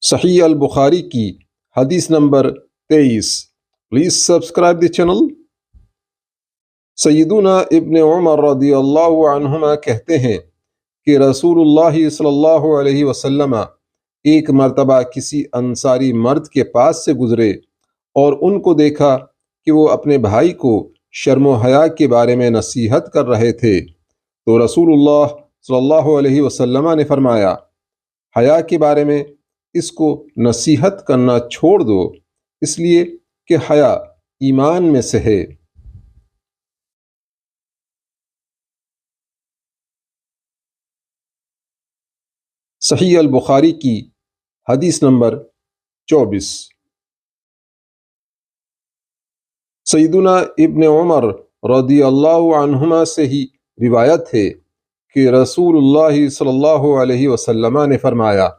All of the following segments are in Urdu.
صحیح البخاری کی حدیث number 23۔ Please subscribe the channel. سیدنا ابن عمر رضی اللہ عنہما کہتے ہیں کہ رسول اللہ صلی اللہ علیہ وسلم ایک مرتبہ کسی انصاری مرد کے پاس سے گزرے اور ان کو دیکھا کہ وہ اپنے بھائی کو شرم و حیا کے بارے میں نصیحت کر رہے تھے، تو رسول اللہ صلی اللہ علیہ وسلم نے فرمایا، حیا کے بارے میں اس کو نصیحت کرنا چھوڑ دو، اس لیے کہ حیا ایمان میں سے ہے۔ صحیح البخاری کی حدیث نمبر 24۔ سیدنا ابن عمر رضی اللہ عنہما سے ہی روایت ہے کہ رسول اللہ صلی اللہ علیہ وسلم نے فرمایا،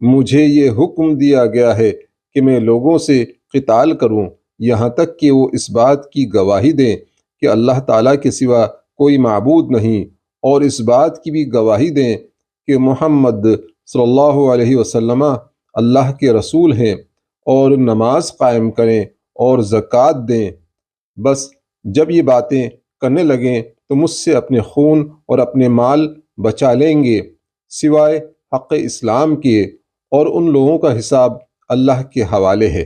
مجھے یہ حکم دیا گیا ہے کہ میں لوگوں سے قتال کروں یہاں تک کہ وہ اس بات کی گواہی دیں کہ اللہ تعالیٰ کے سوا کوئی معبود نہیں، اور اس بات کی بھی گواہی دیں کہ محمد صلی اللہ علیہ وسلم اللہ کے رسول ہیں، اور نماز قائم کریں اور زکوٰۃ دیں۔ بس جب یہ باتیں کرنے لگیں تو مجھ سے اپنے خون اور اپنے مال بچا لیں گے سوائے حق اسلام کے، اور ان لوگوں کا حساب اللہ کے حوالے ہے۔